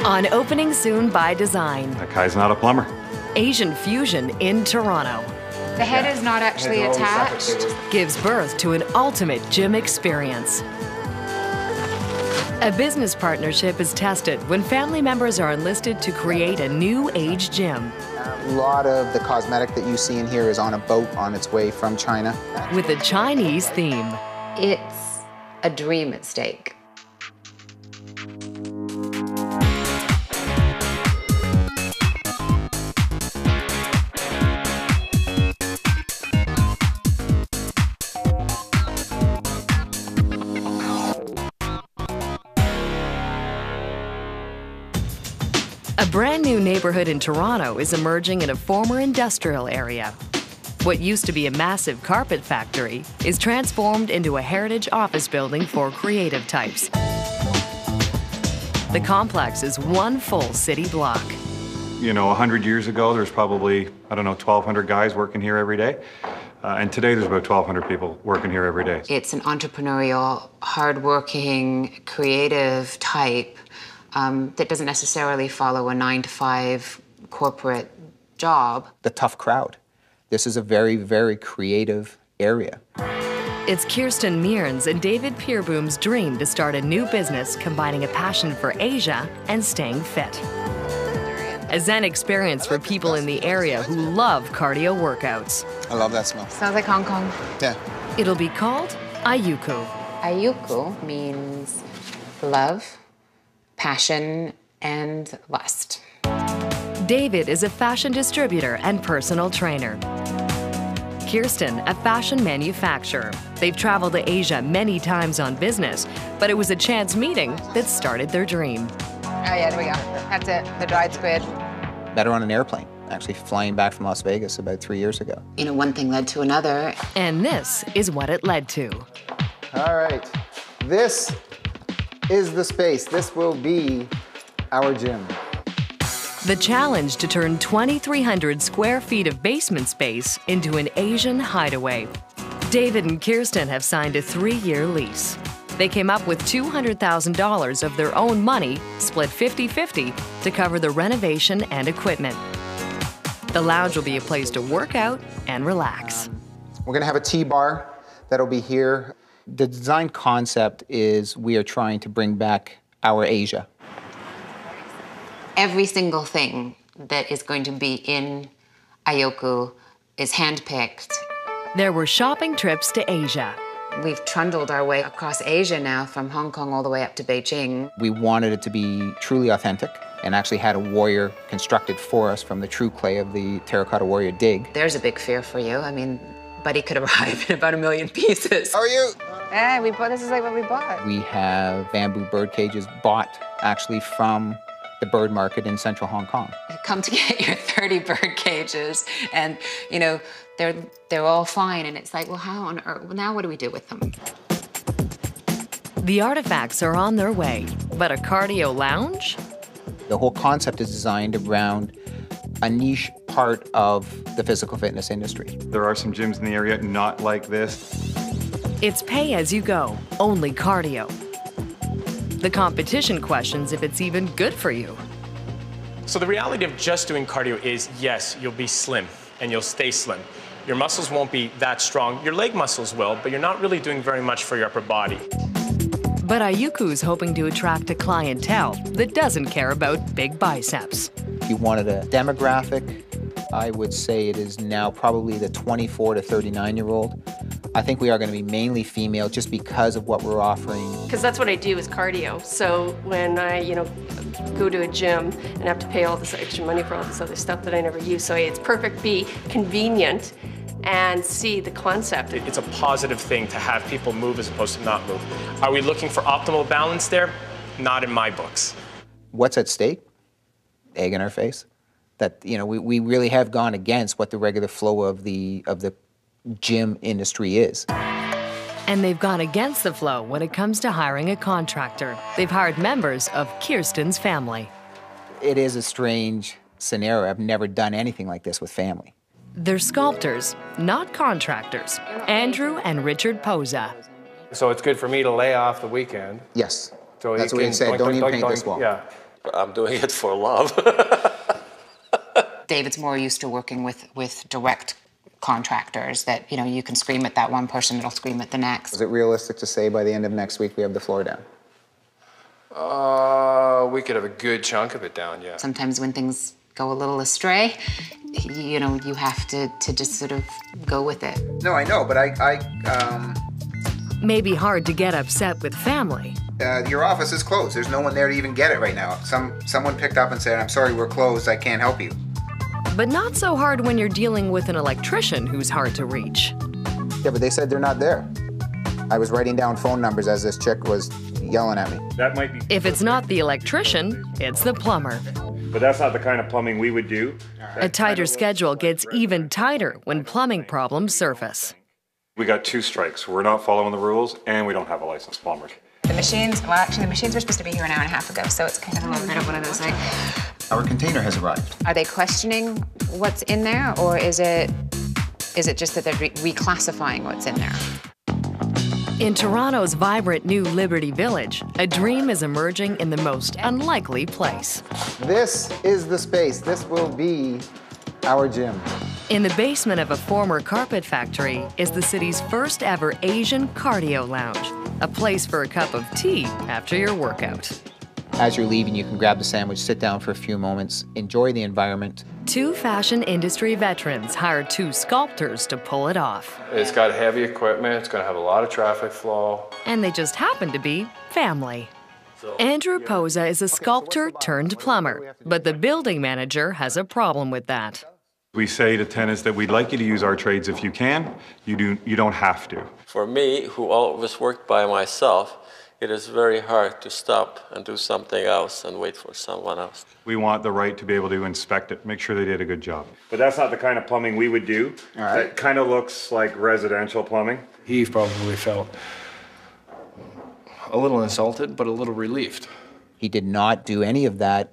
On Opening Soon by Design. That guy's not a plumber. Asian Fusion in Toronto. The head is not actually attached. Gives birth to an ultimate gym experience. A business partnership is tested when family members are enlisted to create a new age gym. A lot of the cosmetic that you see in here is on a boat on its way from China. With a Chinese theme. It's a dream at stake. A brand new neighborhood in Toronto is emerging in a former industrial area. What used to be a massive carpet factory is transformed into a heritage office building for creative types. The complex is one full city block. You know, 100 years ago, there's probably, I don't know, 1,200 guys working here every day. And today, there's about 1,200 people working here every day. It's an entrepreneurial, hardworking, creative type that doesn't necessarily follow a 9-to-5 corporate job. The tough crowd. This is a very, very creative area. It's Kirsten Mearns and David Peerboom's dream to start a new business combining a passion for Asia and staying fit. A Zen experience for people in the area who love cardio workouts. I love that smell. Sounds like Hong Kong. Yeah. It'll be called Aiyoku. Aiyoku means love, passion, and lust. David is a fashion distributor and personal trainer. Kirsten, a fashion manufacturer. They've traveled to Asia many times on business, but it was a chance meeting that started their dream. Oh yeah, there we go. That's it, the dried squid. Met her on an airplane, actually flying back from Las Vegas about 3 years ago. You know, one thing led to another. And this is what it led to. All right, this is the space. This will be our gym. The challenge to turn 2,300 square feet of basement space into an Asian hideaway. David and Kirsten have signed a 3-year lease. They came up with $200,000 of their own money, split 50-50, to cover the renovation and equipment. The lounge will be a place to work out and relax. We're gonna have a tea bar that'll be here. The design concept is we are trying to bring back our Asia. Every single thing that is going to be in Aiyoku is handpicked. There were shopping trips to Asia. We've trundled our way across Asia now, from Hong Kong all the way up to Beijing. We wanted it to be truly authentic and actually had a warrior constructed for us from the true clay of the terracotta warrior dig. There's a big fear for you. I mean, Buddy could arrive in about 1 million pieces. How are you? Yeah, this is like what we bought. We have bamboo bird cages bought actually from the bird market in central Hong Kong. You come to get your 30 bird cages and, you know, they're all fine, and it's like, well, how on earth, well, now what do we do with them? The artifacts are on their way, but a cardio lounge? The whole concept is designed around a niche part of the physical fitness industry. There are some gyms in the area not like this. It's pay as you go, only cardio. The competition questions if it's even good for you. So the reality of just doing cardio is, yes, you'll be slim and you'll stay slim. Your muscles won't be that strong. Your leg muscles will, but you're not really doing very much for your upper body. But Aiyoku's hoping to attract a clientele that doesn't care about big biceps. If you wanted a demographic, I would say it is now probably the 24 to 39-year-old. I think we are going to be mainly female just because of what we're offering. Because that's what I do is cardio. So when I, go to a gym and have to pay all this extra money for all this other stuff that I never use, so it's perfect, be convenient, and see the concept. It's a positive thing to have people move as opposed to not move. Are we looking for optimal balance there? Not in my books. What's at stake? Egg in our face. That, we really have gone against what the regular flow of the gym industry is. And they've gone against the flow when it comes to hiring a contractor. They've hired members of Kirsten's family. It is a strange scenario. I've never done anything like this with family. They're sculptors, not contractors. Andrew and Richard Poza. So it's good for me to lay off the weekend. Yes. So that's what he said. Don't even paint this wall. Yeah. I'm doing it for love. David's more used to working with direct contractors that, you know, you can scream at that one person, it'll scream at the next. Is it realistic to say by the end of next week we have the floor down? We could have a good chunk of it down, yeah. Sometimes when things go a little astray, you know, you have to just sort of go with it. No, I know, but May be hard to get upset with family. your office is closed. There's no one there to even get it right now. Someone picked up and said, I'm sorry, we're closed, I can't help you. But not so hard when you're dealing with an electrician who's hard to reach. Yeah, but they said they're not there. I was writing down phone numbers as this chick was yelling at me. That might be. If it's not the electrician, it's the plumber. But that's not the kind of plumbing we would do. A tighter schedule gets even tighter when plumbing problems surface. We got 2 strikes. We're not following the rules, and we don't have a licensed plumber. The machines, well, actually, the machines were supposed to be here an hour and a half ago, so it's kind of a little bit of one of those, like... Our container has arrived. Are they questioning what's in there, or is it just that they're reclassifying what's in there? In Toronto's vibrant new Liberty Village, a dream is emerging in the most unlikely place. This is the space. This will be our gym. In the basement of a former carpet factory is the city's first ever Asian cardio lounge, a place for a cup of tea after your workout. As you're leaving, you can grab the sandwich, sit down for a few moments, enjoy the environment. 2 fashion industry veterans hired 2 sculptors to pull it off. It's got heavy equipment, it's gonna have a lot of traffic flow. And they just happen to be family. Andrew Poza is a sculptor turned plumber, but the building manager has a problem with that. We say to tenants that we'd like you to use our trades if you can. You don't have to. For me, who always worked by myself, it is very hard to stop and do something else and wait for someone else. We want the right to be able to inspect it, make sure they did a good job. But that's not the kind of plumbing we would do. All right. That kind of looks like residential plumbing. He probably felt a little insulted, but a little relieved. He did not do any of that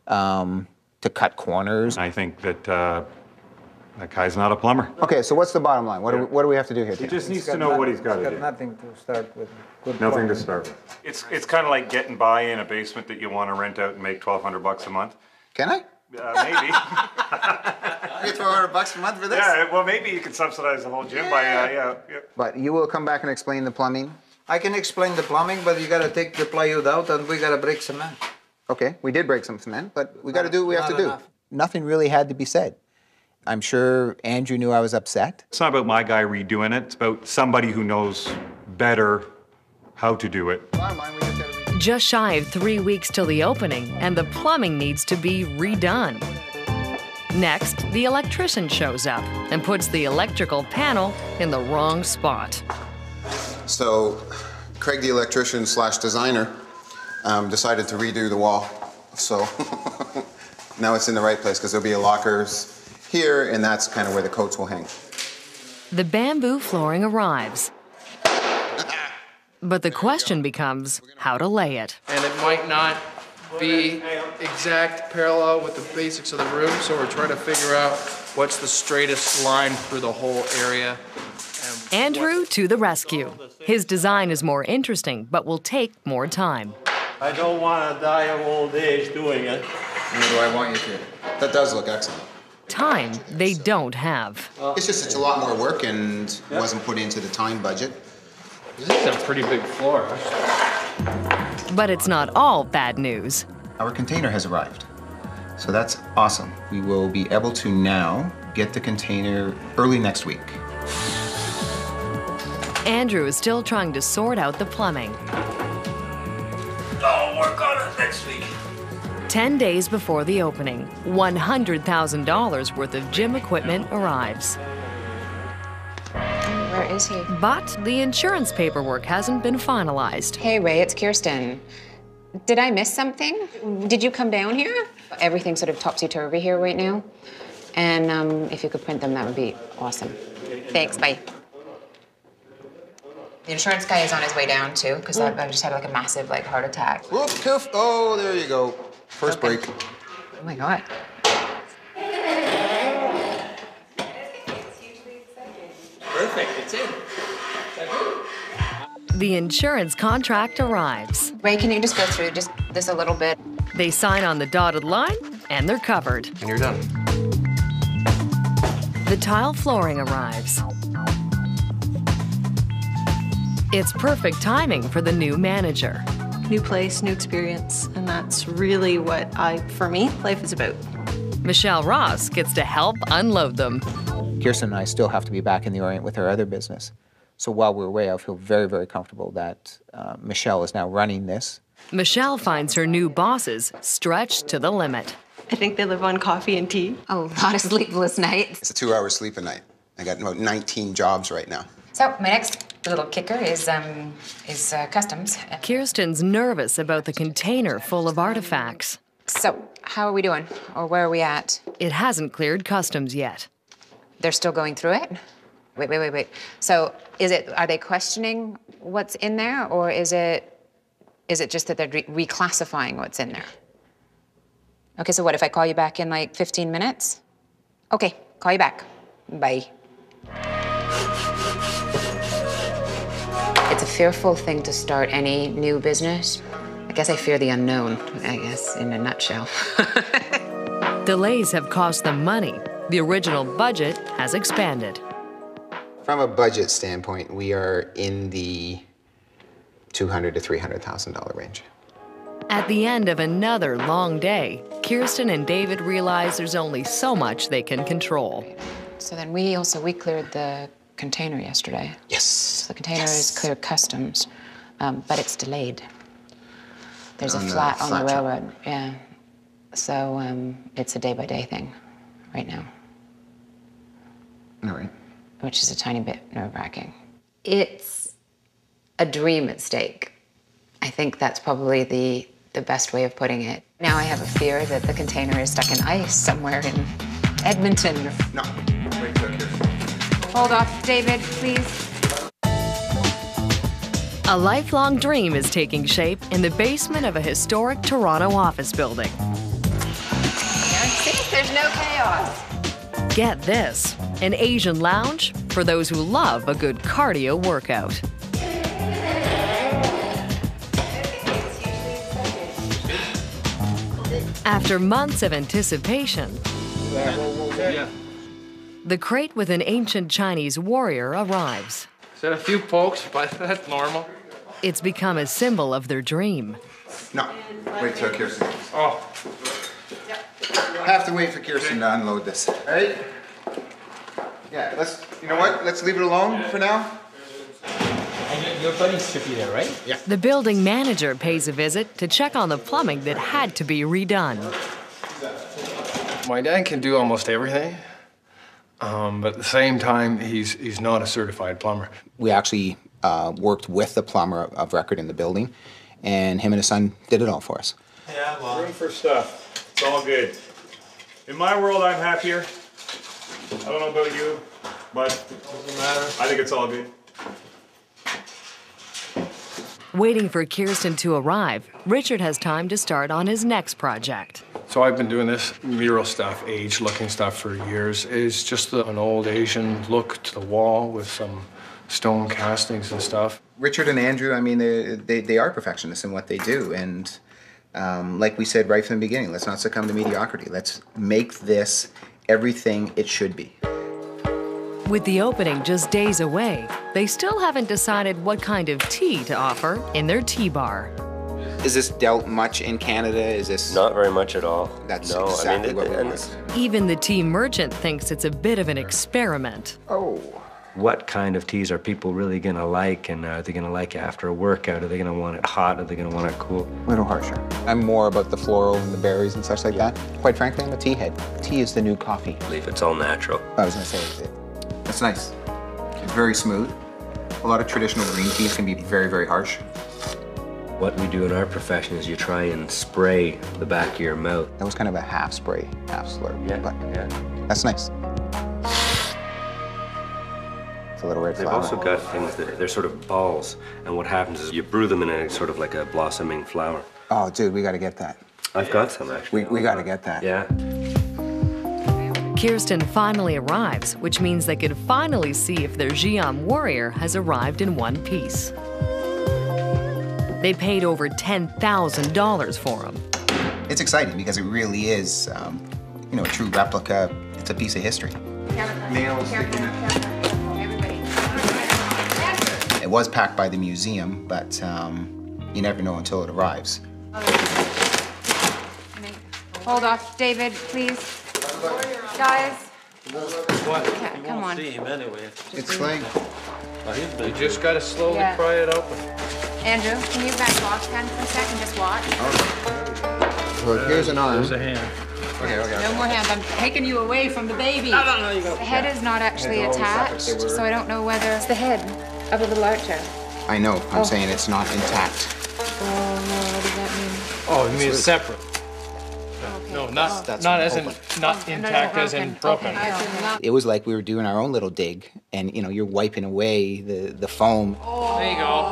to cut corners. I think that that guy's not a plumber. Okay, so what's the bottom line? What do we have to do here, He Tim? just needs to know what he's got to do. Nothing to start with. Good Nothing to plumbing. start with. It's kind of like getting by in a basement that you want to rent out and make $1,200 a month. Can I? Maybe. I get $1,200 a month for this? Yeah, well, maybe you could subsidize the whole gym by, yeah. But you will come back and explain the plumbing? I can explain the plumbing, but you gotta take the plywood out and we gotta break cement. Okay, we did break some cement, but we got to do what we have to do. enough. Nothing really had to be said. I'm sure Andrew knew I was upset. It's not about my guy redoing it. It's about somebody who knows better how to do it. Bottom line, we just got to Just shy of 3 weeks till the opening, and the plumbing needs to be redone. Next, the electrician shows up and puts the electrical panel in the wrong spot. So Craig, the electrician / designer, decided to redo the wall. So now it's in the right place because there'll be lockers here, and that's kind of where the coats will hang. The bamboo flooring arrives. But the question becomes how to lay it. And it might not be exact parallel with the basics of the room, so we're trying to figure out what's the straightest line for the whole area. Andrew to the rescue. His design is more interesting, but will take more time. I don't want to die of old age doing it. Nor do I want you to. That does look excellent. Time they don't have. It's just it's a lot more work and wasn't put into the time budget. This is a pretty big floor. But it's not all bad news. Our container has arrived. So that's awesome. We will be able to now get the container early next week. Andrew is still trying to sort out the plumbing. I'll work on it next week. 10 days before the opening, $100,000 worth of gym equipment arrives. Where is he? But the insurance paperwork hasn't been finalized. Hey, Ray, it's Kirsten. Did I miss something? Did you come down here? Everything's sort of topsy-turvy here right now. And if you could print them, that would be awesome. Thanks, bye. The insurance guy is on his way down, too, because I just had like a massive heart attack. Whoop, poof. Oh, there you go. First break. Oh, my God. Perfect, it's in. The insurance contract arrives. Ray, can you just go through, just this a little bit. They sign on the dotted line, and they're covered. And you're done. The tile flooring arrives. It's perfect timing for the new manager. New place, new experience, and that's really what for me, life is about. Michelle Ross gets to help unload them. Kirsten and I still have to be back in the Orient with our other business. So while we're away, I feel very, very comfortable that Michelle is now running this. Michelle finds her new bosses stretched to the limit. I think they live on coffee and tea. Oh, a lot of sleepless nights. It's a 2-hour sleep a night. I got about 19 jobs right now. So my next little kicker is customs. Kirsten's nervous about the container full of artifacts. So how are we doing, or where are we at? It hasn't cleared customs yet. They're still going through it? Wait. So are they questioning what's in there, or is it just that they're reclassifying what's in there? Okay, so what, if I call you back in like 15 minutes? Okay, call you back. Bye. It's a fearful thing to start any new business. I guess I fear the unknown, in a nutshell. Delays have cost them money. The original budget has expanded. From a budget standpoint, we are in the $200,000 to $300,000 range. At the end of another long day, Kirsten and David realize there's only so much they can control. So then we cleared the container yesterday. Yes. So the container is cleared customs, but it's delayed. There's a flat on the railroad, yeah. So it's a day-by-day thing right now. All right. Which is a tiny bit nerve-wracking. It's a dream at stake. I think that's probably the best way of putting it. Now I have a fear that the container is stuck in ice somewhere in Edmonton. No, wait till Kirsten. Hold off, David, please. A lifelong dream is taking shape in the basement of a historic Toronto office building. See, there's no chaos. Get this, an Asian lounge for those who love a good cardio workout. After months of anticipation, the crate with an ancient Chinese warrior arrives. Said a few pokes, but that's normal. It's become a symbol of their dream. No, wait till Kirsten. Oh. I have to wait for Kirsten to unload this. All right? Yeah, you know what? Let's leave it alone for now. And your buddies should be there, right? Yeah. The building manager pays a visit to check on the plumbing that had to be redone. My dad can do almost everything, but at the same time, he's not a certified plumber. We actually worked with the plumber of record in the building, and him and his son did it all for us. Yeah, well. Room for stuff. It's all good. In my world, I'm happier. I don't know about you, but it doesn't matter. I think it's all good. Waiting for Kirsten to arrive, Richard has time to start on his next project. So I've been doing this mural stuff, age-looking stuff for years. It's just an old Asian look to the wall with some stone castings and stuff. Richard and Andrew, I mean, they are perfectionists in what they do, and like we said right from the beginning, let's not succumb to mediocrity. Let's make this everything it should be. With the opening just days away, they still haven't decided what kind of tea to offer in their tea bar. Is this dealt much in Canada? Is this... Not very much at all. That's no, exactly what we want. Even the tea merchant thinks it's a bit of an experiment. Oh. What kind of teas are people really going to like, and are they going to like it after a workout? Are they going to want it hot? Are they going to want it cool? A little harsher. I'm more about the floral and the berries and such like that. Quite frankly, I'm a tea head. Tea is the new coffee. I believe it's all natural. I was going to say, that's nice. It's very smooth. A lot of traditional green teas can be very, very harsh. What we do in our profession is you try and spray the back of your mouth. That was kind of a half spray, half slurp. Yeah, but yeah. That's nice. It's a little red They've flower. also got things that they're sort of balls, and what happens is you brew them in a sort of like a blossoming flower. Oh, dude, we got to get that. I've got some, actually. We got to get that. Yeah. Kirsten finally arrives, which means they could finally see if their Xi'an warrior has arrived in one piece. They paid over $10,000 for him. It's exciting because it really is, you know, a true replica. It's a piece of history. Nails sticking out. It was packed by the museum, but you never know until it arrives. Hold off, David, please. Guys. What? Yeah, come on. See him anyway. It's like... You just gotta slowly Yeah. pry it open. Andrew, can you back off Ken for a second? Just watch. Well, here's an arm. There's a hand. Okay. No more hands. I'm taking you away from the baby. No, you go. The head is not actually attached, so I don't know whether it's the head of a little archer. I know, I'm saying it's not intact. Oh no, what does that mean? Oh, you mean it's separate? No, not as in not intact, as in broken. It was like we were doing our own little dig, and you know, you're wiping away the foam. There you go.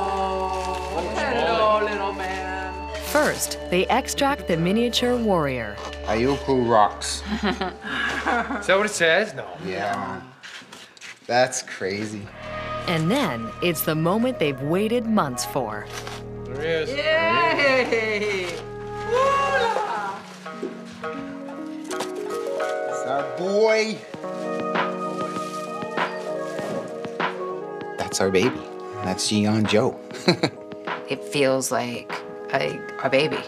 Hello, little man. First, they extract the miniature warrior. Aiyoku rocks. Is that what it says? No. Yeah. That's crazy. And then it's the moment they've waited months for. There he is. Yay! It's our boy. That's our baby. That's Jian Joe. It feels like a baby.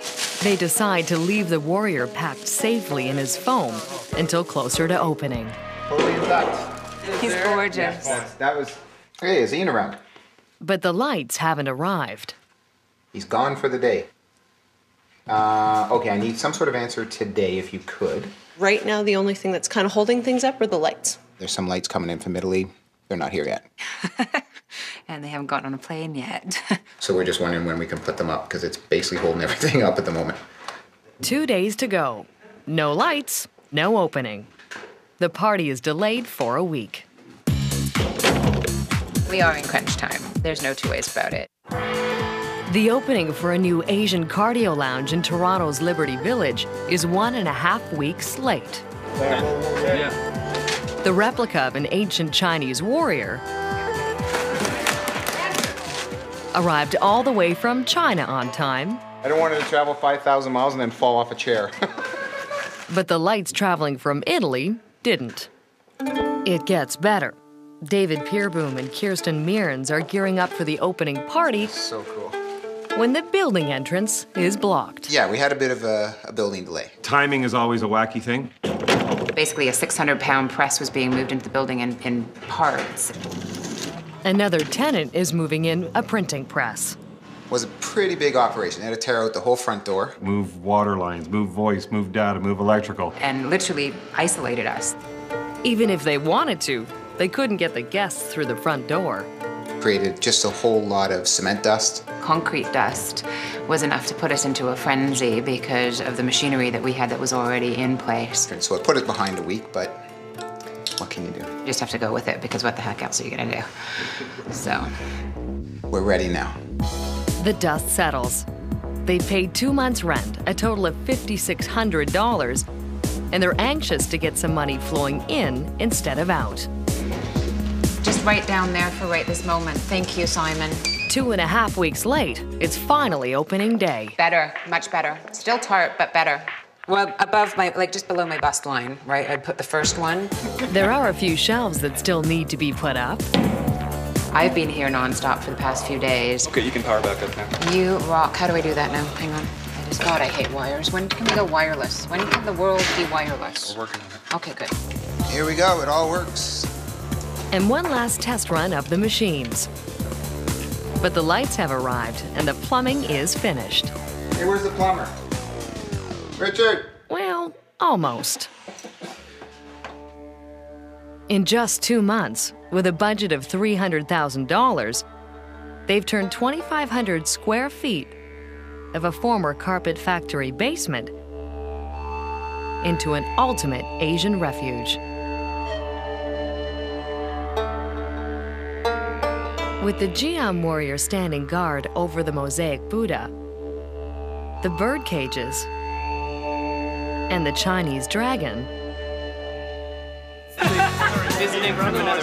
They decide to leave the warrior packed safely in his foam until closer to opening. Totally intact. He's gorgeous. That was... Hey, is Ian around? But the lights haven't arrived. He's gone for the day. Okay, I need some sort of answer today, if you could. Right now, the only thing that's kind of holding things up are the lights. There's some lights coming in from Italy. They're not here yet. And they haven't gotten on a plane yet. So we're just wondering when we can put them up, because it's basically holding everything up at the moment. 2 days to go. No lights, no opening. The party is delayed for a week. We are in crunch time. There's no two ways about it. The opening for a new Asian cardio lounge in Toronto's Liberty Village is 1.5 weeks late. The replica of an ancient Chinese warrior arrived all the way from China on time. I don't want it to travel 5,000 miles and then fall off a chair. But the lights traveling from Italy didn't. It gets better. David Peerboom and Kirsten Mearns are gearing up for the opening party. So cool. When the building entrance is blocked. Yeah, we had a bit of a building delay. Timing is always a wacky thing. Basically, a 600-pound press was being moved into the building in parts. Another tenant is moving in a printing press. Was a pretty big operation. They had to tear out the whole front door. Move water lines, move voice, move data, move electrical. And literally isolated us. Even if they wanted to, they couldn't get the guests through the front door. Created just a whole lot of cement dust. Concrete dust was enough to put us into a frenzy because of the machinery that we had that was already in place. So it put us behind a week, but what can you do? You just have to go with it because what the heck else are you gonna do? So. We're ready now. The dust settles. They paid 2 months' rent, a total of $5,600, and they're anxious to get some money flowing in instead of out. Just right down there for right this moment. Thank you, Simon. 2.5 weeks late, it's finally opening day. Better, much better. Still tart, but better. Well, above my, like just below my bust line, right? I'd put the first one. There are a few shelves that still need to be put up. I've been here nonstop for the past few days. Okay, you can power back up now. You rock. How do I do that now? Hang on. God, I hate wires. When can we go wireless? When can the world be wireless? We're working on it. Okay, good. Here we go. It all works. And one last test run of the machines. But the lights have arrived and the plumbing is finished. Hey, where's the plumber? Richard! Well, almost. In just 2 months, with a budget of $300,000, they've turned 2,500 square feet of a former carpet factory basement into an ultimate Asian refuge. With the Jian warrior standing guard over the mosaic Buddha, the bird cages, and the Chinese dragon, Visiting from another.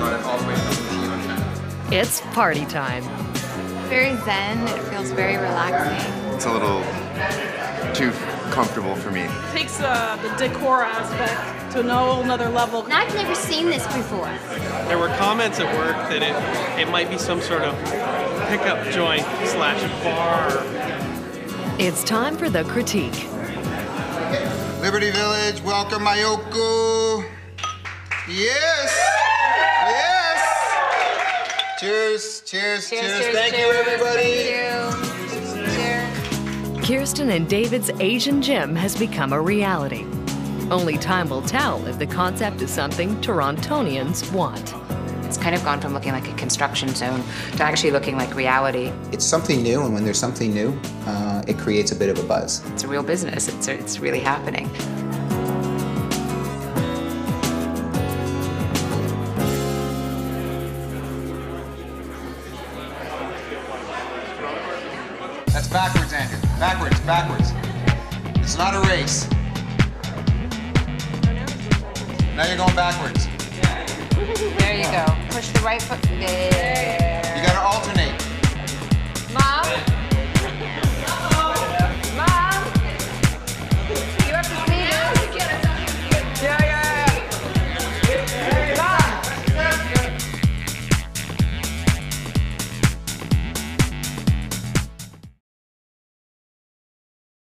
brought it all the way from New Zealand. It's party time. Very zen. It feels very relaxing. It's a little too comfortable for me. It takes the decor aspect to another level. I've never seen this before. There were comments at work that it might be some sort of pickup joint / bar. It's time for the critique. Liberty Village, welcome Aiyoku. Yes! Yes! Cheers, cheers, cheers. Thank you, everybody. Kirsten and David's Asian gym has become a reality. Only time will tell if the concept is something Torontonians want. It's kind of gone from looking like a construction zone to actually looking like reality. It's something new, and when there's something new, it creates a bit of a buzz. It's a real business. It's really happening. That's backwards, Andrew. Backwards, backwards. It's not a race. Now you're going backwards. There you go. Push the right foot. Yeah. You gotta alternate. Mom?